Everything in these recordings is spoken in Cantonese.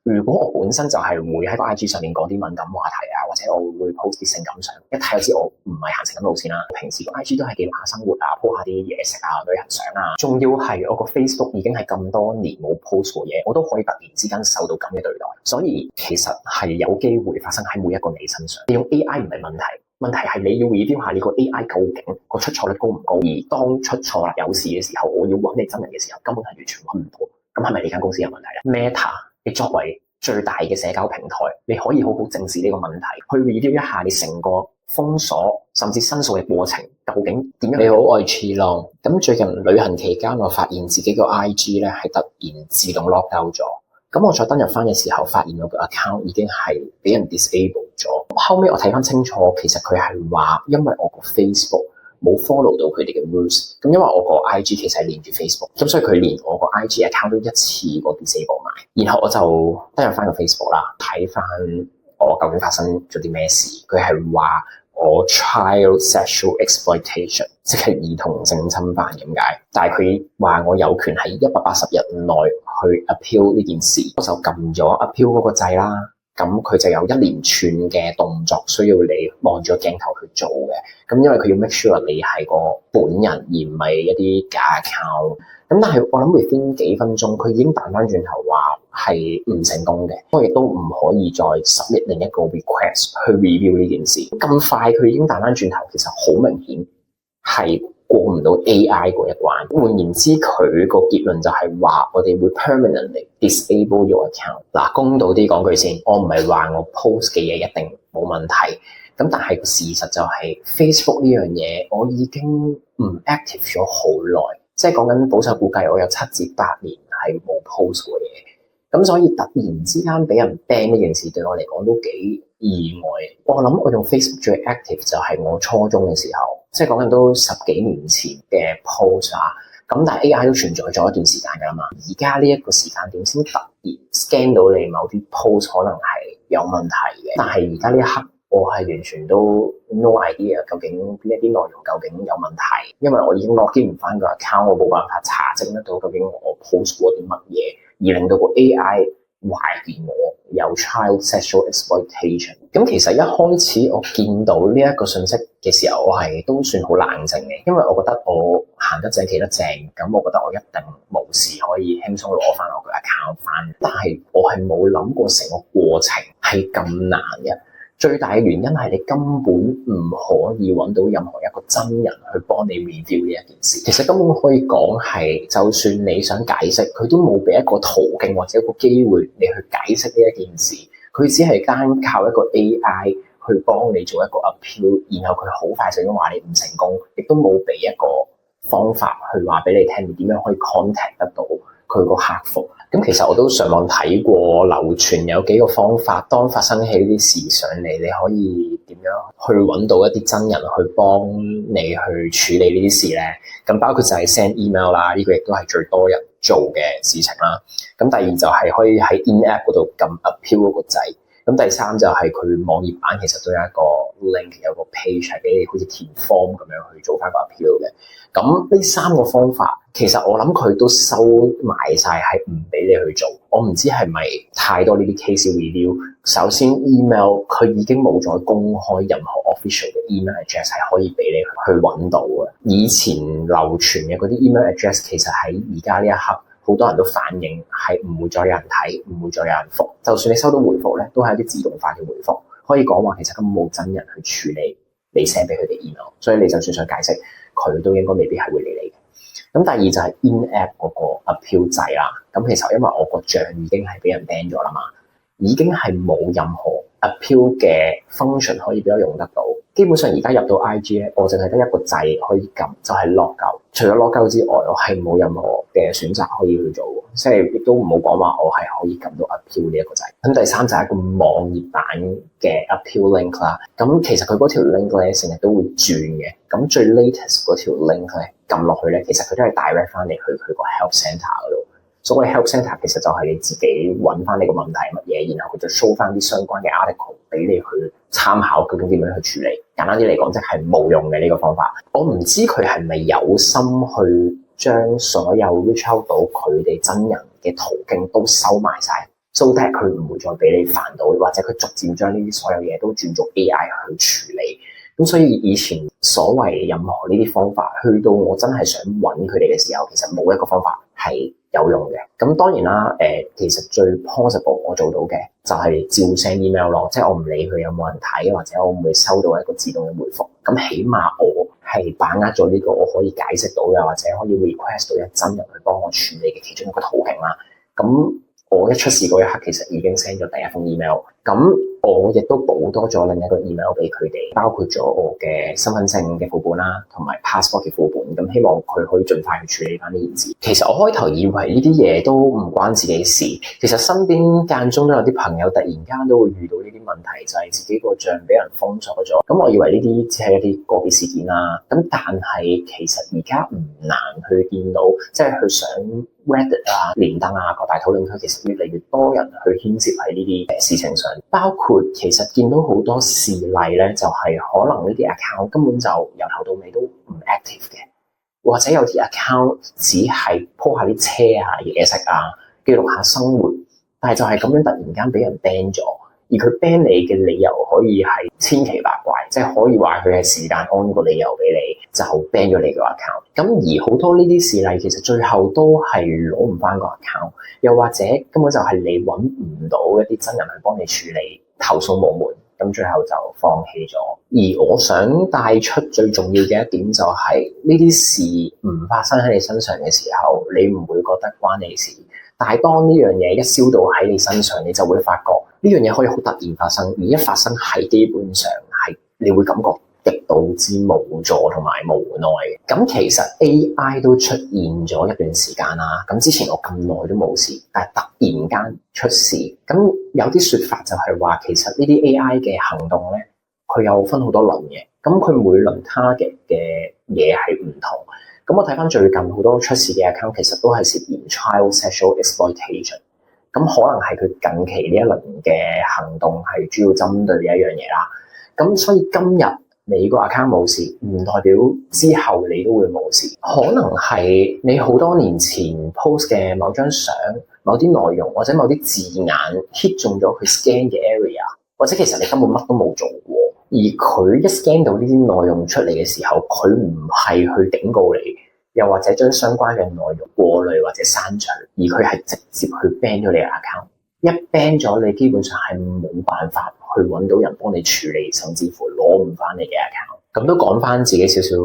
如果我本身就係會喺個 IG 上面講啲敏感話題啊，或者我會 post 啲性感相，一睇就知我唔係行性感路線啦。平時個 IG 都係記錄下生活啊 po 下啲嘢食啊、旅行相啊，仲要係我個 Facebook 已經係咁多年冇 post 過嘢，我都可以突然之間受到咁嘅對待，所以其實係有機會發生喺每一個你身上。你用 AI 唔係問題。問題係你要 review 下你個 AI 究竟個出錯率高唔高，而當出錯啦有事嘅時候，我要揾你真人嘅時候，根本係完全揾唔到。咁係咪你間公司有問題咧 ？Meta， 你作為最大嘅社交平台，你可以好好正視呢個問題，去 review 一下你成個封鎖甚至申訴嘅過程，究竟點樣？你好，我係 Chilam。咁最近旅行期間，我發現自己個 IG 咧係突然自動 lock out 咗。咁我再登入翻嘅時候，發現我個 account 已經係俾人 disable 咗。後尾我睇翻清楚，其實佢係話因為我個 Facebook 冇 follow 到佢哋嘅 rules。咁因為我個 IG 其實係連住 Facebook，咁所以佢連我個 IG account 都一次過 disable 埋。然後我就登入翻個 Facebook 啦，睇翻我究竟發生咗啲咩事。佢係話我 child sexual exploitation， 即係兒童性侵犯咁解。但係佢話我有權喺180日內去 appeal 呢件事，我就撳咗 appeal 嗰個掣啦。咁佢就有一連串嘅動作需要你望住個鏡頭去做嘅。咁因為佢要 make sure 你係個本人而唔係一啲假 account。咁但係我諗 within 幾分鐘，佢已經彈翻轉頭話係唔成功嘅，我亦都唔可以再 submit 另一個 request 去 review 呢件事。咁快佢已經彈翻轉頭，其實好明顯係過唔到 AI 嗰一關。換言之，佢個結論就係話我哋會 permanently disable your account。嗱，公道啲講句先，我唔係話我 post 嘅嘢一定冇問題。咁但係個事實就係 Facebook 呢樣嘢，我已經唔 active 咗好耐。即係講緊保守估計，我有7至8年係冇 post 過嘢，咁所以突然之間俾人 ban 呢件事對我嚟講都幾意外。我諗我用 Facebook 最 active 就係我初中嘅時候，即係講緊都10幾年前嘅 post 啊。咁但係 AI 都存在咗一段時間㗎啦嘛。而家呢一個時間點先突然 scan 到你某啲 post 可能係有問題嘅，但係而家呢一刻，我係完全都 no idea 究竟邊一啲內容究竟有問題，因為我已經 login 唔翻個 account， 我冇辦法查證得到究竟我 post 過啲乜嘢，而令到個 AI 懷疑我有 child sexual exploitation。咁其實一開始我見到呢一個信息嘅時候，我係都算好冷靜嘅，因為我覺得我行得正企得正，咁我覺得我一定冇事可以輕鬆攞翻我個 account 翻。但係我係冇諗過成個過程係咁難嘅。最大嘅原因係你根本唔可以揾到任何一個真人去幫你 review 呢一件事。其實根本可以講係，就算你想解釋，佢都冇俾一個途徑或者一個機會你去解釋呢一件事。佢只係單靠一個 AI 去幫你做一個 appeal， 然後佢好快就已經話你唔成功，亦都冇俾一個方法去話俾你聽你點樣可以 contact 得到佢個客服。咁其實我都上網睇過，流傳有幾個方法，當發生起呢啲事上嚟，你可以點樣去揾到一啲真人去幫你去處理呢啲事咧？咁包括就係 send email 啦，呢個亦都係最多人做嘅事情啦。咁第二就係可以喺 in-app 嗰度撳 appeal 嗰個掣。咁第三就係佢網頁版其實都有一個 link， 有個 page 係俾你好似填 form 咁樣去做翻個 appeal 嘅。咁呢3個方法其實我諗佢都收埋晒，係唔俾你去做。我唔知係咪太多呢啲 case review。首先 email 佢已經冇再公開任何 official 嘅 email address 係可以俾你去揾到嘅。以前流傳嘅嗰啲 email address 其實喺而家呢一刻，好多人都反映係唔會再有人睇，唔會再有人覆。就算你收到回覆咧，都係一啲自動化嘅回覆。可以講話其實根本冇真人去處理你 send 俾佢哋 email， 所以你就算想解釋，佢都應該未必係會理你嘅。咁第二就係 in-app 嗰個 appeal 掣啦。咁其實因為我個帳已經係俾人 ban 咗啦嘛，已經係冇任何 appeal 嘅 function 可以俾我用得到。基本上而家入到 IG 咧，我淨係得一個掣可以撳，就係 log out。除咗 log out 之外，我係冇任何嘅選擇可以去做，即係亦都唔好講話我係可以撳到 appeal 呢一個掣。咁第三就係一個網頁版嘅 appeal link 啦。咁其實佢嗰條 link 咧成日都會轉嘅。咁最 latest 嗰條 link 咧撳落去咧，其實佢都係 direct 翻嚟去佢個 help centre 嗰度。所謂 help centre 其實就係你自己揾翻你個問題係乜嘢，然後佢就 show 翻啲相關嘅 article 俾你去參考，究竟點樣去處理。簡單啲嚟講，即係冇用嘅呢個方法。我唔知佢係咪有心去將所有 reach out 到佢哋真人嘅途徑都收埋晒， so that 佢唔會再俾你煩到，或者佢逐漸將呢啲所有嘢都轉做 AI 去處理。咁所以以前所謂任何呢啲方法，去到我真係想揾佢哋嘅時候，其實冇一個方法係有用嘅。咁當然啦，其實最 possible 我做到嘅就係照 send email 咯，即係我唔理佢有冇人睇，或者我唔會收到一個自動嘅回覆。咁起碼我係把握咗呢個我可以解釋到嘅，或者可以 request 到一真人去幫我處理嘅其中一個途徑啦。咁我一出事嗰一刻，其實已經 send 咗第一封 email。咁我亦都補多咗另一個 email 俾佢哋，包括咗我嘅身份證嘅副本啦，同埋 passport 嘅副本。咁希望佢可以盡快去處理翻呢件事。其實我開頭以為呢啲嘢都唔關自己事，其實身邊間中都有啲朋友突然間都會遇到呢啲問題，就係自己個帳俾人封鎖咗。咁我以為呢啲只係一啲個別事件啦。咁但係其實而家唔難去見到，即係去上 Reddit 啊、連登啊、各大討論區，其實越嚟越多人去牽涉喺呢啲事情上，包括其實見到好多事例咧，就係可能呢啲 account 根本就由頭到尾都唔 active 嘅，或者有啲 account 只係 po 下啲車啊、嘢食啊，記錄下生活，但係就係咁樣突然間俾人 ban 咗。而佢 ban 你嘅理由可以係千奇百怪，即係可以話佢係是但安個理由俾你，就 ban 咗你個 account。咁而好多呢啲事例其實最後都係攞唔翻個 account， 又或者根本就係你揾唔到一啲真人去幫你處理，投訴無門，咁最後就放棄咗。而我想帶出最重要嘅一點就係呢啲事唔發生喺你身上嘅時候，你唔會覺得關你事。但係當呢樣嘢一燒到喺你身上，你就會發覺呢樣嘢可以好突然發生，而一發生係基本上係你會感覺極度之無助同埋無奈嘅。咁其實 AI 都出現咗一段時間啦，咁之前我咁耐都冇事，但係突然間出事，咁有啲説法就係話其實呢啲 AI 嘅行動咧，佢有分好多輪嘅，咁佢每輪 target 嘅嘢係唔同。咁我睇翻最近好多出事嘅 account， 其實都係涉嫌 child sexual exploitation。咁可能係佢近期呢一輪嘅行動係主要針對嘅一樣嘢啦。咁所以今日你個 account 冇事，唔代表之後你都會冇事。可能係你好多年前 post 嘅某張相、某啲內容或者某啲字眼 hit 中咗佢 scan 嘅 area， 或者其實你根本乜都冇做過。而佢一 scan 到呢啲內容出嚟嘅時候，佢唔係去警告你，又或者將相關嘅內容過濾或者刪除，而佢係直接去 ban 咗你嘅 account。一 ban 咗你，基本上係冇辦法去揾到人幫你處理，甚至乎攞唔翻你嘅 account。咁都講翻自己少少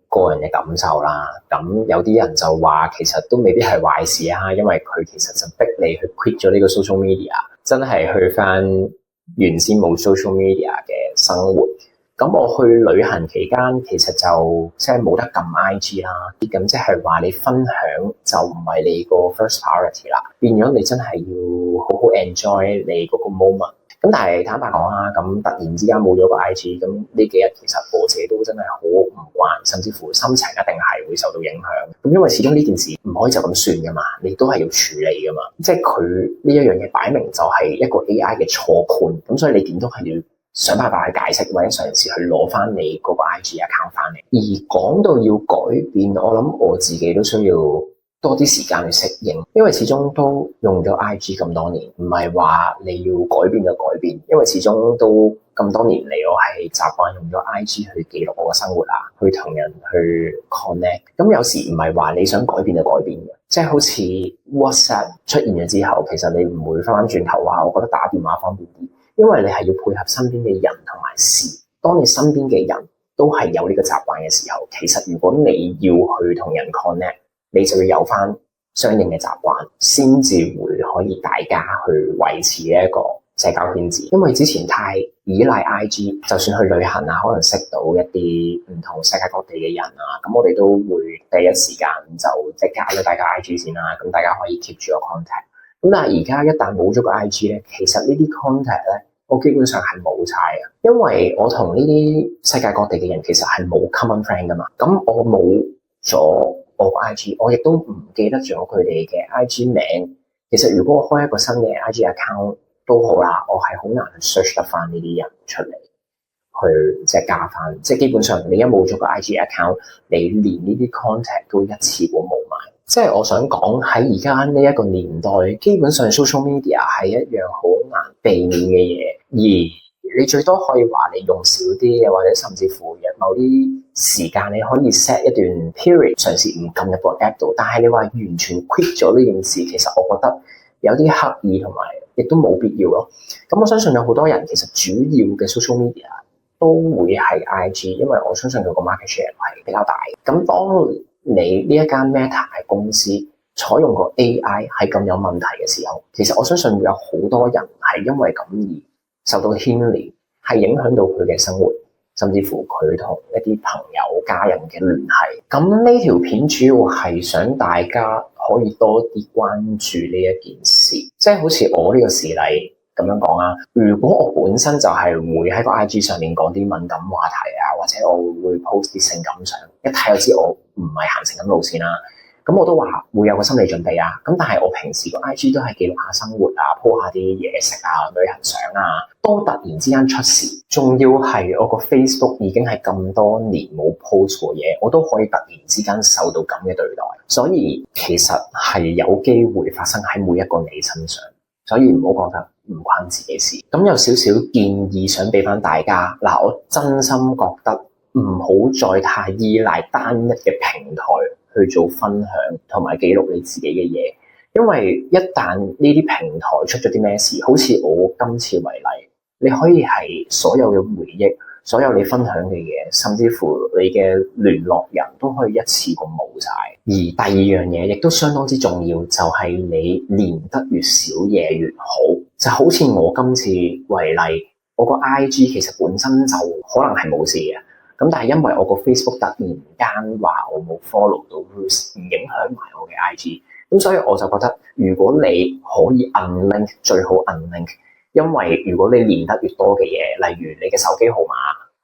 個人嘅感受啦。咁有啲人就話其實都未必係壞事啊，因為佢其實就逼你去 quit 咗呢個 social media， 真係去翻原先冇 social media 嘅生活。咁我去旅行期間其實就即係冇得撳 IG 啦，咁即係話你分享就唔係你個 first priority 啦，變咗你真係要好好 enjoy 你嗰個 moment。咁但係坦白講啦，咁突然之間冇咗個 IG， 咁呢幾日其實我自己都真係好唔慣，甚至乎心情一定係會受到影響。咁因為始終呢件事唔可以就咁算噶嘛，你都係要處理噶嘛。即係佢呢一樣嘢擺明就係一個 AI 嘅錯判，咁所以你點都係要想辦法去解釋，或者嘗試去攞翻你嗰個 IG account 翻嚟。而講到要改變，我諗我自己都需要多啲時間去適應，因為始終都用咗 IG 咁多年，唔係話你要改變就改變。因為始終都咁多年嚟，我係習慣用咗 IG 去記錄我嘅生活啊，去同人去 connect。咁有時唔係話你想改變就改變嘅，即係好似 WhatsApp 出現咗之後，其實你唔會翻返轉頭話我覺得打電話方便啲。因為你係要配合身邊嘅人同埋事，當你身邊嘅人都係有呢個習慣嘅時候，其實如果你要去同人 connect， 你就要有翻相應嘅習慣，先至會可以大家去維持一個社交圈子。因為之前太依賴 IG， 就算去旅行啊，可能識到一啲唔同世界各地嘅人啊，咁我哋都會第一時間就即係加咗大家 IG 先啦，咁大家可以 keep 住個 contact。咁但係而家一旦冇咗個 IG 咧，其實呢啲 contact 咧，我基本上係冇晒嘅，因為我同呢啲世界各地嘅人其實係冇 common friend 噶嘛。咁我冇咗我個 IG， 我亦都唔記得咗佢哋嘅 IG 名。其實如果我開一個新嘅 IG account 都好啦，我係好難去 search 得翻呢啲人出嚟，去即係加翻。即係基本上你一冇咗個 IG account， 你連呢啲 contact 都一次過冇埋。即係我想講喺而家呢一個年代，基本上 social media 係一樣好難避免嘅嘢，而你最多可以話你用少啲嘅，或者甚至乎某啲時間你可以 set 一段 period 嘗試唔撳入個 app 度，但係你話完全 quit 咗呢件事，其實我覺得有啲刻意同埋亦都冇必要咯。咁我相信有好多人其實主要嘅 social media 都會係 IG， 因為我相信佢個 market share 係比較大。咁當你呢一間 Meta 嘅公司採用個 AI 係咁有問題嘅時候，其實我相信有好多人係因為咁而受到牽連，係影響到佢嘅生活，甚至乎佢同一啲朋友家人嘅聯繫。咁呢條片主要係想大家可以多啲關注呢一件事，即係好似我呢個事例咁樣講啊。如果我本身就係會喺個 IG 上面講啲敏感話題啊，或者我會 post 啲性感相，一睇就知我唔係行性感路線啦。咁我都話會有個心理準備啊。咁但係我平時個 IG 都係記錄下生活啊，po 下啲嘢食啊、旅行相啊，都突然之間出事，仲要係我個 Facebook 已經係咁多年冇 post 過嘢，我都可以突然之間受到咁嘅對待。所以其實係有機會發生喺每一個你身上，所以唔好覺得唔關自己事。咁有少少建議想俾翻大家嗱，我真心覺得唔好再太依賴單一嘅平台去做分享同埋記錄你自己嘅嘢，因為一旦呢啲平台出咗啲咩事，好似我今次為例，你可以係所有嘅回憶，所有你分享嘅嘢，甚至乎你嘅聯絡人都可以一次過冇晒。而第二樣嘢亦都相當之重要，就係你連得越少嘢越好。就好似我今次為例，我個 IG 其實本身就可能係冇事嘅。咁但係因為我個 Facebook 突然間話我冇 follow 到 rules， 唔影響埋我嘅 IG， 咁所以我就覺得如果你可以 unlink 最好 unlink， 因為如果你連得越多嘅嘢，例如你嘅手機號碼、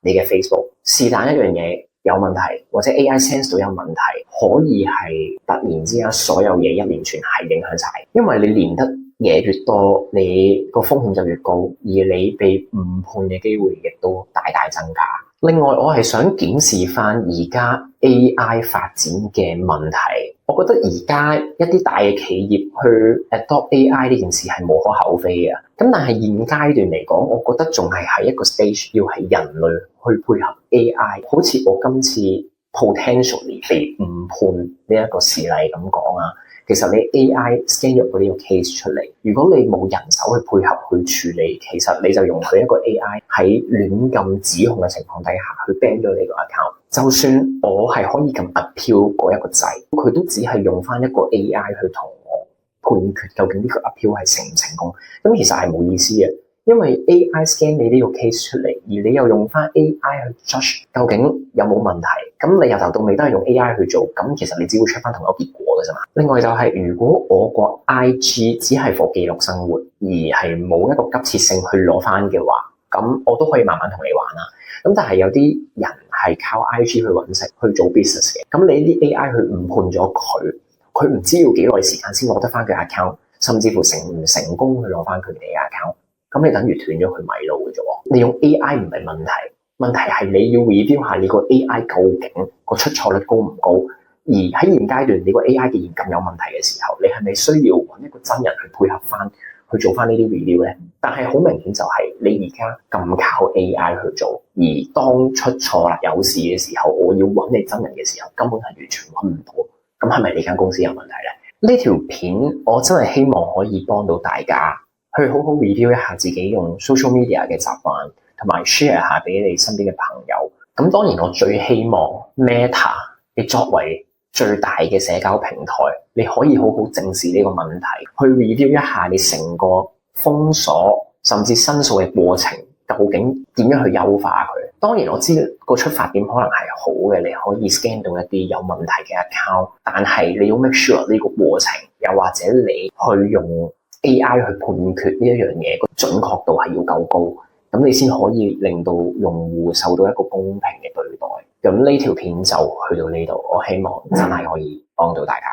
你嘅 Facebook， 是但一樣嘢有問題，或者 AI sense 到有問題，可以係突然之間所有嘢一連串係影響晒，因為你連得嘢越多，你個風險就越高，而你被誤判嘅機會亦都大大增加。另外，我係想檢視翻而家 AI 發展嘅問題。我覺得而家一啲大嘅企業去 adopt AI 呢件事係無可厚非嘅。咁但係現階段嚟講，我覺得仲係喺一個 stage， 要係人類去配合 AI。好似我今次 potentially 被誤判呢一個事例咁講啊。其實你 AI scan 咗呢個 case 出嚟，如果你冇人手去配合去處理，其實你就容許一個 AI 喺亂咁指控嘅情況底下去 ban 咗你個 account。就算我係可以咁 appeal 嗰一個掣，佢都只係用翻一個 AI 去同我判決究竟呢個 appeal 係成唔成功。咁其實係冇意思嘅，因為 AI scan 你呢個 case 出嚟，而你又用翻 AI 去 judge 究竟有冇問題，咁你由頭到尾都係用 AI 去做，咁其實你只會出翻同一個結果嘅啫嘛。另外就係如果我個 IG 只係 for 記錄生活，而係冇一個急切性去攞翻嘅話，咁我都可以慢慢同你玩啦。咁但係有啲人係靠 IG 去揾食去做 business 嘅，咁你啲 AI 去誤判咗佢唔知要幾耐時間先攞得翻佢 account， 甚至乎成唔成功去攞翻佢哋嘅 account， 咁你等於斷咗佢米路嘅啫喎。你用 AI 唔係問題，問題係你要 review 下你個 AI 究竟個出錯率高唔高，而喺現階段你個 AI 既然咁有問題嘅時候，你係咪需要揾一個真人去配合翻去做翻呢啲 review 咧？但係好明顯就係你而家咁靠 AI 去做，而當出錯啦有事嘅時候，我要揾你真人嘅時候，根本係完全揾唔到。咁係咪你間公司有問題咧？呢條片我真係希望可以幫到大家去好好 review 一下自己用 social media 嘅習慣，同埋 share 下俾你身邊嘅朋友。咁當然我最希望 Meta 你作為最大嘅社交平台，你可以好好正視呢個問題，去 review 一下你成個封鎖甚至申訴嘅過程，究竟點樣去優化佢。當然我知個出發點可能係好嘅，你可以 scan 到一啲有問題嘅 account， 但係你要 make sure 呢個過程，又或者你去用 AI 去判決呢一樣嘢個準確度係要夠高，咁你先可以令到用戶受到一個公平嘅對待。咁呢條片就去到呢度，我希望真係可以幫到大家。